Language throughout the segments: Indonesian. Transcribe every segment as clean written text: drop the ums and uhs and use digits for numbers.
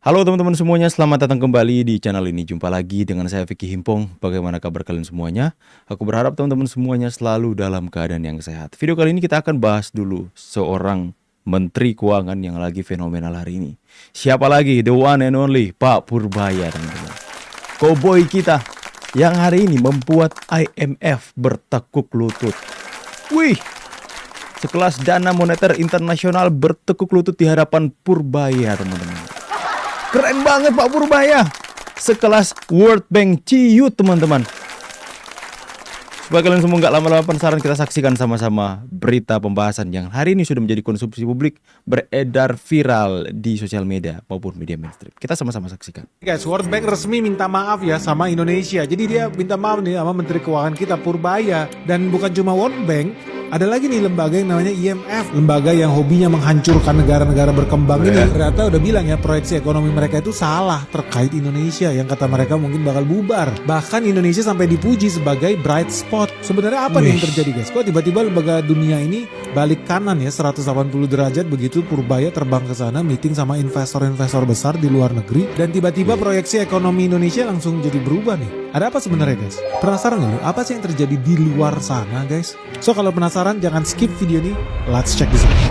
Halo teman-teman semuanya, selamat datang kembali di channel ini. Jumpa lagi dengan saya Vicky Himpong. Bagaimana kabar kalian semuanya? Aku berharap teman-teman semuanya selalu dalam keadaan yang sehat. Video kali ini kita akan bahas dulu seorang Menteri Keuangan yang lagi fenomenal hari ini. Siapa lagi? The one and only Pak Purbaya, teman-teman. Koboi kita yang hari ini membuat IMF bertekuk lutut. Wih, sekelas Dana Moneter Internasional bertekuk lutut di hadapan Purbaya, teman-teman. Keren banget Pak Purbaya. Sekelas World Bank Ciut, teman-teman. Supaya kalian semua nggak lama-lama penasaran, kita saksikan sama-sama berita pembahasan yang hari ini sudah menjadi konsumsi publik, beredar viral di sosial media maupun media mainstream. Kita sama-sama saksikan. Guys, World Bank resmi minta maaf ya sama Indonesia. Jadi dia minta maaf nih sama Menteri Keuangan kita Purbaya. Dan bukan cuma World Bank, ada lagi nih lembaga yang namanya IMF. Lembaga yang hobinya menghancurkan negara-negara berkembang ini. Ternyata udah bilang ya, proyeksi ekonomi mereka itu salah terkait Indonesia. Yang kata mereka mungkin bakal bubar. Bahkan Indonesia sampai dipuji sebagai bright spot. Sebenarnya apa nih yang terjadi guys? Kok tiba-tiba lembaga dunia ini balik kanan ya 180 derajat begitu Purbaya terbang ke sana meeting sama investor-investor besar di luar negeri. Dan tiba-tiba proyeksi ekonomi Indonesia langsung jadi berubah nih. Ada apa sebenarnya guys? Penasaran gak lu? Apa sih yang terjadi di luar sana guys? So kalau penasaran jangan skip video ini. Let's check this out.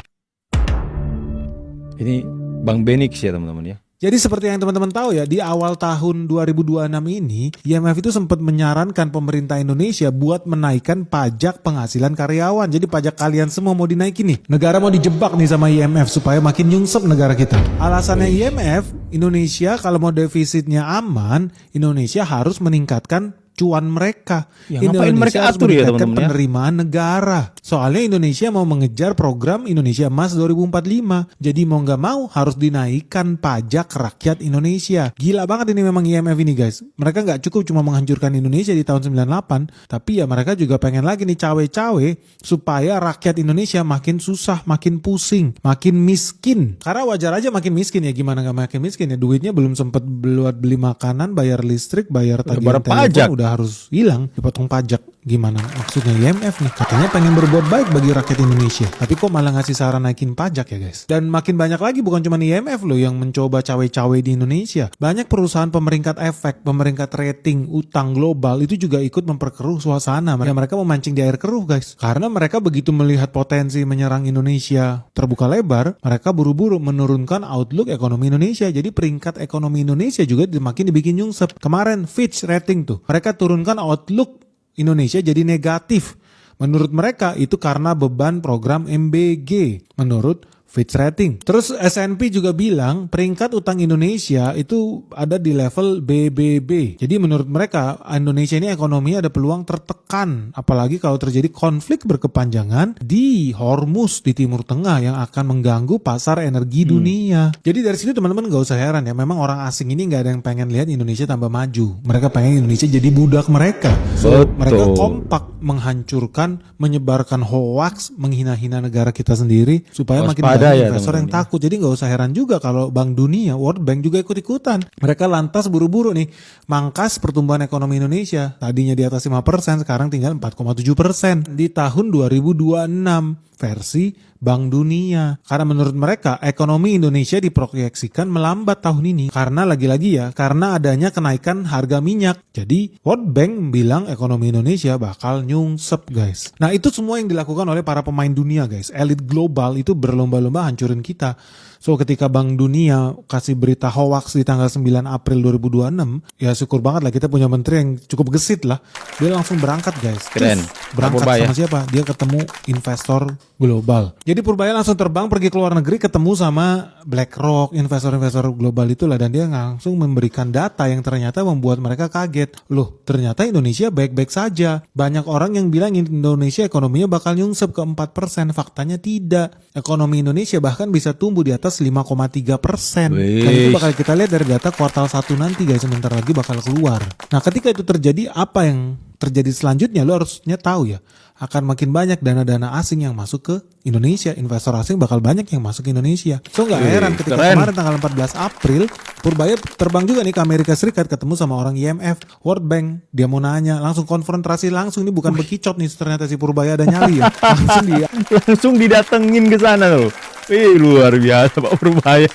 Ini Bang Benix ya teman-teman ya. Jadi seperti yang teman-teman tahu ya, di awal tahun 2026 ini, IMF itu sempat menyarankan pemerintah Indonesia buat menaikkan pajak penghasilan karyawan. Jadi pajak kalian semua mau dinaikin nih. Negara mau dijebak nih sama IMF supaya makin nyungsep negara kita. Alasannya IMF, Indonesia kalau mau defisitnya aman, Indonesia harus meningkatkan cuan mereka. Ya, ngapain mereka atur ya teman-teman ya? Penerimaan negara. Soalnya Indonesia mau mengejar program Indonesia Emas 2045. Jadi mau nggak mau harus dinaikkan pajak rakyat Indonesia. Gila banget ini memang IMF ini guys. Mereka nggak cukup cuma menghancurkan Indonesia di tahun 98, tapi ya mereka juga pengen lagi nih cawe-cawe supaya rakyat Indonesia makin susah, makin pusing, makin miskin. Karena wajar aja makin miskin ya, gimana nggak makin miskin ya, duitnya belum sempet buat beli makanan, bayar listrik, bayar tagihan telepon, udah harus hilang dipotong pajak. Gimana maksudnya IMF nih? Katanya pengen berbuat baik bagi rakyat Indonesia, tapi kok malah ngasih saran naikin pajak ya guys. Dan makin banyak lagi, bukan cuma IMF loh yang mencoba cawe-cawe di Indonesia. Banyak perusahaan pemeringkat efek, pemeringkat rating utang global itu juga ikut memperkeruh suasana. Mereka memancing di air keruh guys. Karena mereka begitu melihat potensi menyerang Indonesia terbuka lebar, mereka buru-buru menurunkan outlook ekonomi Indonesia. Jadi peringkat ekonomi Indonesia juga makin dibikin nyungsep. Kemarin Fitch rating tuh, mereka turunkan outlook Indonesia jadi negatif. Menurut mereka itu karena beban program MBG. Menurut Fitch Rating. Terus S&P juga bilang peringkat utang Indonesia itu ada di level BBB. Jadi menurut mereka Indonesia ini ekonominya ada peluang tertekan. Apalagi kalau terjadi konflik berkepanjangan di Hormuz di Timur Tengah yang akan mengganggu pasar energi dunia. Jadi dari sini teman-teman gak usah heran ya. Memang orang asing ini gak ada yang pengen lihat Indonesia tambah maju. Mereka pengen Indonesia jadi budak mereka. So mereka kompak menghancurkan, menyebarkan hoax, menghina-hina negara kita sendiri supaya makin banyak investor yang takut. Jadi nggak usah heran juga kalau Bank Dunia, World Bank juga ikut-ikutan. Mereka lantas buru-buru nih mangkas pertumbuhan ekonomi Indonesia. Tadinya di atas 5%, sekarang tinggal 4,7% di tahun 2026 versi Bank Dunia. Karena menurut mereka ekonomi Indonesia diproyeksikan melambat tahun ini karena lagi-lagi ya, karena adanya kenaikan harga minyak. Jadi World Bank bilang ekonomi Indonesia bakal nyungsep guys. Nah itu semua yang dilakukan oleh para pemain dunia guys. Elit global itu berlomba-lomba hancurin kita. So ketika Bank Dunia kasih berita hoax di tanggal 9 April 2026, ya syukur banget lah kita punya menteri yang cukup gesit lah. Dia langsung berangkat guys. Keren. Berangkat sama siapa? Dia ketemu investor global. Jadi Purbaya langsung terbang pergi ke luar negeri, ketemu sama BlackRock, investor-investor global itulah, dan dia langsung memberikan data yang ternyata membuat mereka kaget. Loh, ternyata Indonesia baik-baik saja. Banyak orang yang bilang Indonesia ekonominya bakal nyungsep ke 4%. Faktanya tidak. Ekonomi Indonesia bahkan bisa tumbuh di atas 5,3%. Dan itu bakal kita lihat dari data kuartal 1 nanti guys, sebentar lagi bakal keluar. Nah, ketika itu terjadi, apa yang terjadi selanjutnya? Lo harusnya tahu ya, akan makin banyak dana-dana asing yang masuk ke Indonesia, investor asing bakal banyak yang masuk ke Indonesia. So nggak heran ketika keren. kemarin tanggal 14 April Purbaya terbang juga nih ke Amerika Serikat, ketemu sama orang IMF, World Bank. Dia mau nanya, langsung konfrontasi langsung. Ini bukan bekicot nih, ternyata si Purbaya ada nyali ya. Langsung dia Langsung didatengin ke sana loh. Wih, luar biasa Pak Purbaya.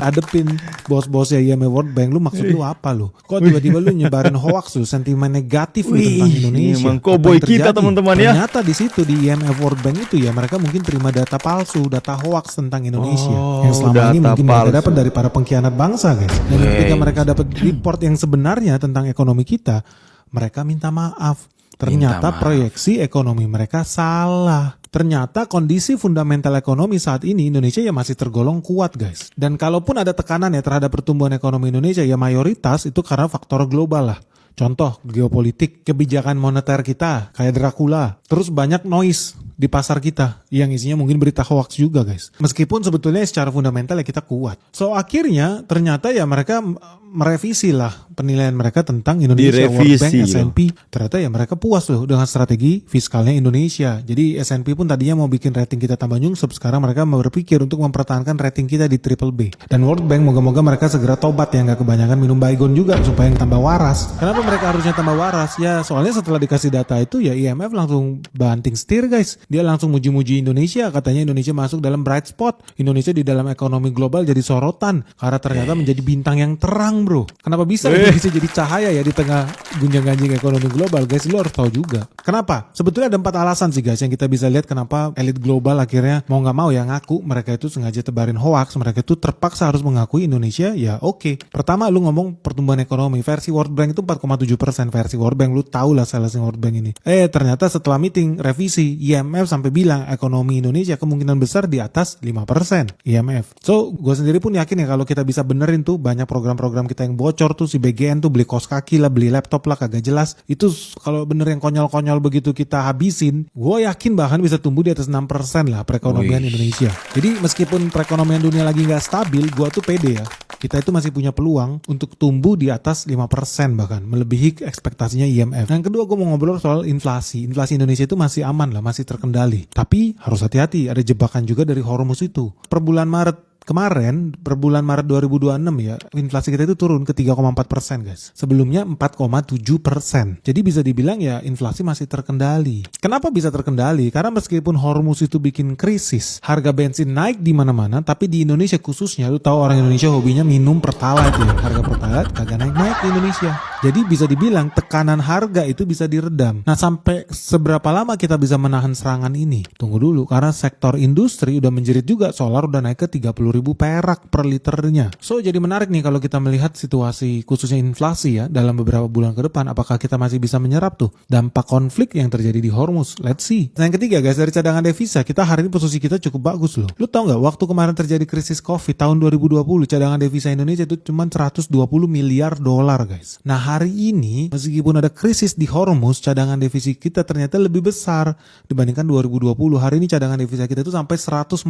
hadepin bos-bosnya IMF World Bank. Lu maksud lu apa lu? Kok tiba-tiba lu nyebarin hoax lu, sentimen negatif lu tentang Indonesia? Emang Apa koboi yang kita terjadi? teman-teman ya. Ternyata di situ di IMF World Bank itu ya mereka mungkin terima data palsu, data hoax tentang Indonesia yang selama ini data mungkin mereka palsu. dapat dari para pengkhianat bangsa, guys. Dan ketika mereka dapat report yang sebenarnya tentang ekonomi kita, mereka minta maaf. Ternyata maaf. proyeksi ekonomi mereka salah. Ternyata kondisi fundamental ekonomi saat ini Indonesia ya masih tergolong kuat, guys. Dan kalaupun ada tekanan ya terhadap pertumbuhan ekonomi Indonesia ya mayoritas itu karena faktor global lah. Contoh geopolitik, kebijakan moneter kita kayak Dracula. Terus banyak noise di pasar kita yang isinya mungkin berita hoax juga, guys. Meskipun sebetulnya secara fundamental ya kita kuat. So akhirnya ternyata ya mereka merevisi lah penilaian mereka tentang Indonesia. World Bank, Direvisi S&P. Ternyata ya mereka puas loh dengan strategi fiskalnya Indonesia. Jadi S&P pun tadinya mau bikin rating kita tambah nyungsep. Sekarang mereka mau berpikir untuk mempertahankan rating kita di triple B. Dan World Bank moga-moga mereka segera tobat ya, nggak kebanyakan minum baygon juga supaya tambah waras. Kenapa mereka harusnya tambah waras? Ya soalnya setelah dikasih data itu ya IMF langsung banting setir, guys. Dia langsung muji-muji Indonesia. Katanya Indonesia masuk dalam bright spot. Indonesia di dalam ekonomi global jadi sorotan. Karena ternyata menjadi bintang yang terang, bro. Kenapa bisa Indonesia jadi cahaya ya di tengah gunjang-ganjing ekonomi global, guys? Lu harus tahu juga. Kenapa? Sebetulnya ada 4 alasan sih, guys, yang kita bisa lihat kenapa elit global akhirnya mau nggak mau ya ngaku mereka itu sengaja tebarin hoax. Mereka itu terpaksa harus mengakui Indonesia ya oke. Pertama, lu ngomong pertumbuhan ekonomi. Versi World Bank itu 4,7%. Versi World Bank, lu tahu lah salesnya World Bank ini. Ternyata setelah meeting revisi, IMF sampai bilang ekonomi Indonesia kemungkinan besar di atas 5%. IMF. So, gue sendiri pun yakin ya kalau kita bisa benerin tuh banyak program-program kita yang bocor tuh, si BGN tuh beli kaos kaki lah, beli laptop lah kagak jelas. Itu kalau bener yang konyol-konyol begitu kita habisin, gue yakin bahkan bisa tumbuh di atas 6% lah perekonomian Indonesia. Jadi meskipun perekonomian dunia lagi nggak stabil, gue tuh pede ya. Kita itu masih punya peluang untuk tumbuh di atas 5% bahkan, melebihi ekspektasinya IMF. Yang kedua, gue mau ngobrol soal inflasi. Inflasi Indonesia itu masih aman lah, masih terkendali. Tapi harus hati-hati, ada jebakan juga dari Hormuz itu. Per bulan Maret kemarin, per bulan Maret 2026 ya, inflasi kita itu turun ke 3,4%, guys. Sebelumnya 4,7%. Jadi bisa dibilang ya inflasi masih terkendali. Kenapa bisa terkendali? Karena meskipun Hormuz itu bikin krisis, harga bensin naik di mana-mana, tapi di Indonesia khususnya, lu tahu orang Indonesia hobinya minum Pertalite ya. Harga Pertalite kagak naik-naik di Indonesia. Jadi bisa dibilang tekanan harga itu bisa diredam. Nah, sampai seberapa lama kita bisa menahan serangan ini? Tunggu dulu, karena sektor industri udah menjerit juga. Solar udah naik ke 30.000 perak per liternya. So, jadi menarik nih kalau kita melihat situasi khususnya inflasi ya dalam beberapa bulan ke depan. Apakah kita masih bisa menyerap tuh dampak konflik yang terjadi di Hormuz? Let's see. Nah, yang ketiga, guys, dari cadangan devisa, kita hari ini posisi kita cukup bagus loh. Lu tahu nggak, waktu kemarin terjadi krisis COVID tahun 2020, cadangan devisa Indonesia itu cuma 120 miliar dolar, guys. Nah, hari ini meskipun ada krisis di Hormuz, cadangan devisa kita ternyata lebih besar dibandingkan 2020. Hari ini cadangan devisa kita itu sampai 148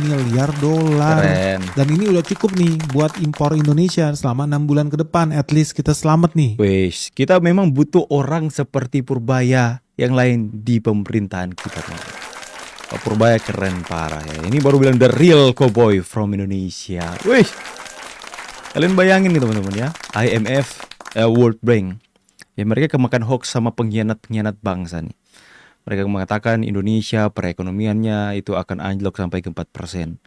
miliar dolar. Keren. Dan ini udah cukup nih buat impor Indonesia selama 6 bulan ke depan. At least kita selamat nih. Wes, kita memang butuh orang seperti Purbaya yang lain di pemerintahan kita. Pak Purbaya keren parah ya. Ini baru bilang the real cowboy from Indonesia. Wih, kalian bayangin nih teman-teman ya, IMF, World Bank, ya mereka kemakan hoax sama pengkhianat-pengkhianat bangsa nih. Mereka mengatakan Indonesia perekonomiannya itu akan anjlok sampai ke 4%.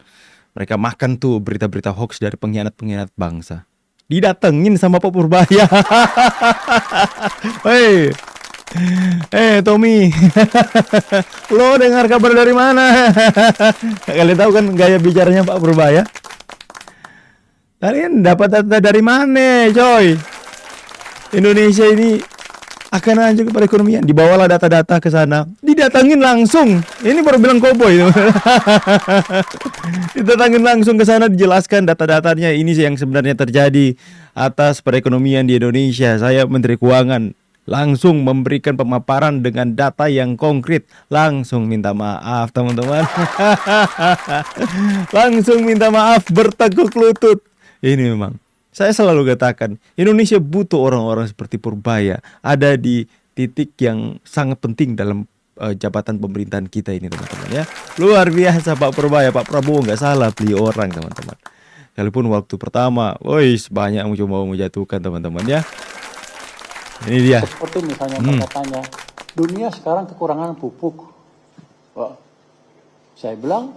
Mereka makan tuh berita-berita hoax dari pengkhianat-pengkhianat bangsa. Didatengin sama Pak Purbaya. Hei, Tommy. Lo dengar kabar dari mana? Kalian tahu kan gaya bicaranya Pak Purbaya? Kalian dapat data dari mana, coy? Indonesia ini akan anjlok perekonomian. Dibawalah data-data ke sana, didatangin langsung. Ini baru bilang koboi. Didatangin langsung ke sana, dijelaskan data-datanya. Ini sih yang sebenarnya terjadi atas perekonomian di Indonesia. Saya Menteri Keuangan langsung memberikan pemaparan dengan data yang konkret. Langsung minta maaf, teman-teman. Langsung minta maaf, berteguk lutut. Ini memang saya selalu katakan, Indonesia butuh orang-orang seperti Purbaya, ada di titik yang sangat penting dalam jabatan pemerintahan kita ini teman-teman ya. Luar biasa Pak Purbaya, Pak Prabowo nggak salah pilih orang teman-teman. Sekalipun waktu pertama, banyak yang coba menjatuhkan teman-teman ya. Ini dia. Seperti misalnya perkataannya, dunia sekarang kekurangan pupuk. Wah, saya bilang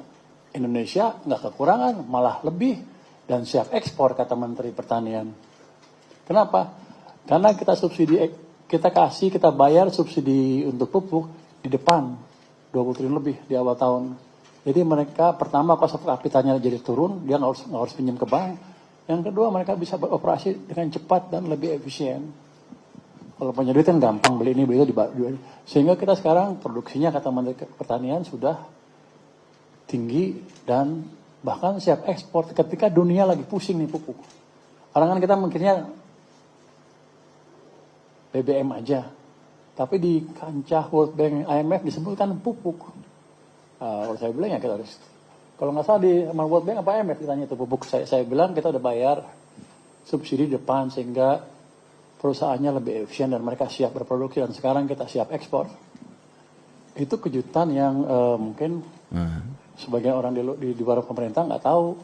Indonesia nggak kekurangan, malah lebih dan siap ekspor kata Menteri Pertanian. Kenapa? Karena kita subsidi, kita bayar subsidi untuk pupuk di depan 20 triliun lebih di awal tahun. Jadi mereka pertama cost of capitalnya jadi turun, dia nggak harus pinjam ke bank. Yang kedua mereka bisa beroperasi dengan cepat dan lebih efisien. Kalau punya duit kan gampang beli ini beli itu sehingga kita sekarang produksinya kata Menteri Pertanian sudah tinggi dan bahkan siap ekspor ketika dunia lagi pusing nih pupuk. Orang kan kita mikirnya BBM aja, tapi di kancah World Bank IMF disebutkan pupuk. Kalau saya bilang ya kita harus, kalau nggak salah di World Bank apa IMF ditanya itu pupuk, saya bilang kita udah bayar subsidi depan sehingga perusahaannya lebih efisien dan mereka siap berproduksi dan sekarang kita siap ekspor. Itu kejutan yang mungkin sebagian orang di luar pemerintah nggak tahu.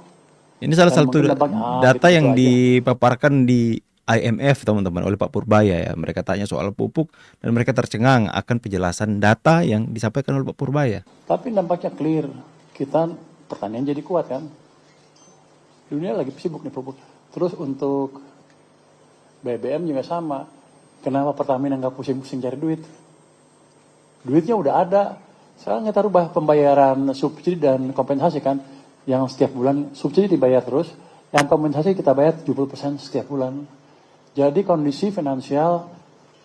Ini salah Dan satu mungkin dapat, data gitu yang aja. dipaparkan di IMF teman-teman oleh Pak Purbaya ya. Mereka tanya soal pupuk dan mereka tercengang akan penjelasan data yang disampaikan oleh Pak Purbaya. Tapi nampaknya clear, kita pertanian jadi kuat kan. Dunia lagi sibuk nih pupuk. Terus untuk BBM juga sama. Kenapa Pertamina nggak pusing-pusing cari duit? Duitnya udah ada. Sekarang kita rubah pembayaran subsidi dan kompensasi kan. Yang setiap bulan subsidi dibayar terus. Yang kompensasi kita bayar 70% setiap bulan. Jadi kondisi finansial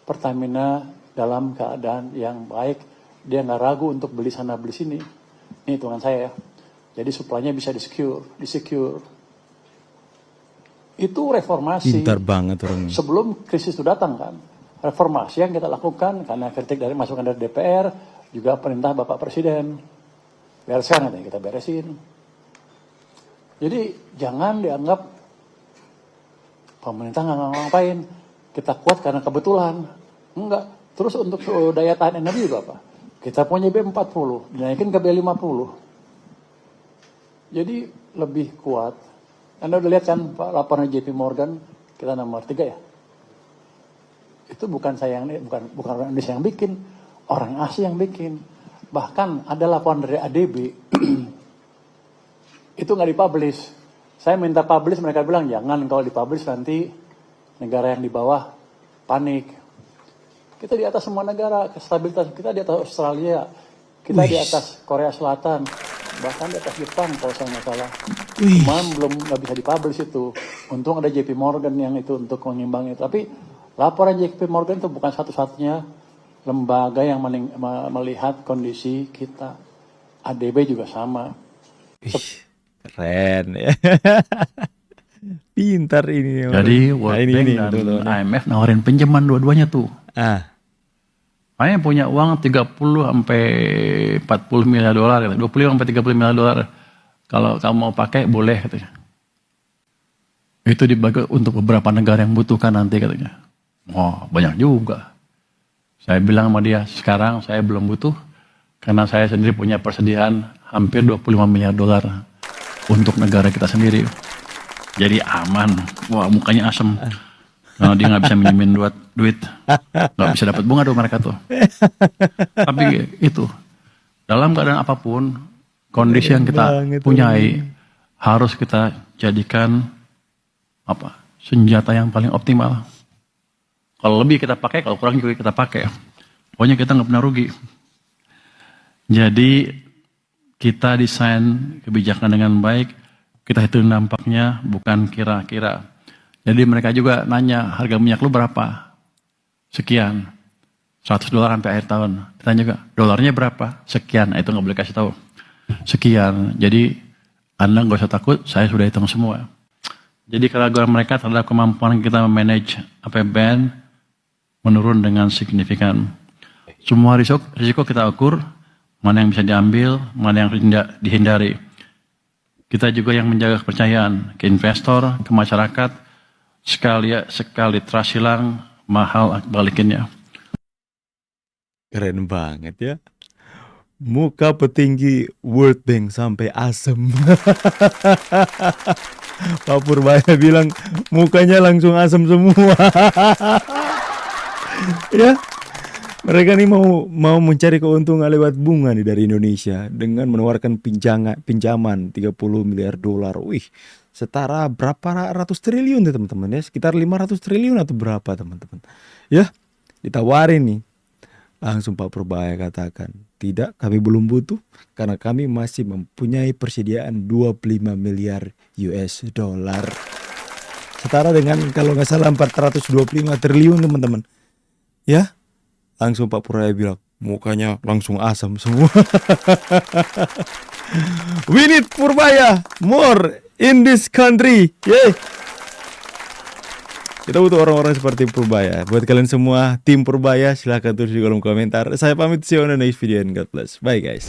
Pertamina dalam keadaan yang baik. Dia nggak ragu untuk beli sana beli sini. Ini hitungan saya ya. Jadi supply-nya bisa di-secure. Itu reformasi. Pintar banget orangnya. Sebelum krisis itu datang kan. Reformasi yang kita lakukan karena kritik dari masukan dari DPR, juga perintah Bapak Presiden. Bereskan katanya, kita beresin. Jadi jangan dianggap pemerintah nggak ngapain. Kita kuat karena kebetulan. Enggak. Terus untuk daya tahan energi juga apa? Kita punya B40, dinaikin ke B50. Jadi lebih kuat. Anda udah lihat kan Pak laporan JP Morgan, kita nomor 3 ya. Itu bukan saya yang bukan orang Indonesia yang bikin, orang asing yang bikin. Bahkan ada laporan dari ADB itu nggak dipublish. Saya minta publish, mereka bilang jangan, kalau dipublish nanti negara yang di bawah panik. Kita di atas semua negara, stabilitas kita di atas Australia, kita di atas Korea Selatan, bahkan di atas Jepang kalau saya nggak salah. Cuma belum nggak bisa dipublish itu. Untung ada JP Morgan yang itu untuk mengimbangi. Tapi laporan JP Morgan itu bukan satu-satunya lembaga yang melihat kondisi kita. ADB juga sama. Keren ya. Pintar ini. Jadi World Bank dan teman-teman. IMF nawarin pinjaman dua-duanya tuh. Saya punya uang 30 sampai 40 miliar dolar, 25 sampai 30 miliar dolar. Kalau kamu mau pakai boleh katanya. Itu dibagi untuk beberapa negara yang butuhkan nanti katanya. Wah, banyak juga. Saya bilang sama dia, sekarang saya belum butuh karena saya sendiri punya persediaan hampir 25 miliar dolar untuk negara kita sendiri. Jadi aman. Wah, mukanya asem. Karena dia nggak bisa minjemin duit, nggak bisa dapat bunga tuh mereka tuh. Tapi itu dalam keadaan apapun, kondisi yang kita punyai harus kita jadikan senjata yang paling optimal. Kalau lebih kita pakai, kalau kurang juga kita pakai. Pokoknya kita nggak pernah rugi. Jadi kita desain kebijakan dengan baik, kita hitung dampaknya bukan kira-kira. Jadi mereka juga nanya, harga minyak lu berapa? Sekian. $100 sampai akhir tahun. Ditanya juga, dolarnya berapa? Sekian. Itu nggak boleh kasih tahu. Sekian. Jadi Anda nggak usah takut, saya sudah hitung semua. Jadi keraguan mereka terhadap kemampuan kita memanage APBN menurun dengan signifikan. Semua risiko kita ukur, mana yang bisa diambil, mana yang dihindari. Kita juga yang menjaga kepercayaan ke investor, ke masyarakat. Sekali trust hilang, mahal balikinnya. Keren banget ya. Muka petinggi World Bank sampai asem. Pak Purbaya bilang mukanya langsung asem semua. Ya, mereka nih mau mencari keuntungan lewat bunga nih dari Indonesia dengan menawarkan pinjaman 30 miliar dolar. Wih, setara berapa ratus triliun ya teman-teman ya? Sekitar 500 triliun atau berapa teman-teman? Ya, ditawarin nih. Langsung Pak Purbaya katakan, tidak, kami belum butuh karena kami masih mempunyai persediaan 25 miliar US dollar. Setara dengan kalau nggak salah 425 triliun teman-teman. Ya, langsung Pak Purbaya bilang, mukanya langsung asam semua. We need Purbaya more in this country. Yeay. Kita butuh orang-orang seperti Purbaya. Buat kalian semua tim Purbaya, silahkan tulis di kolom komentar. Saya pamit, see you on the next video and God bless. Bye guys.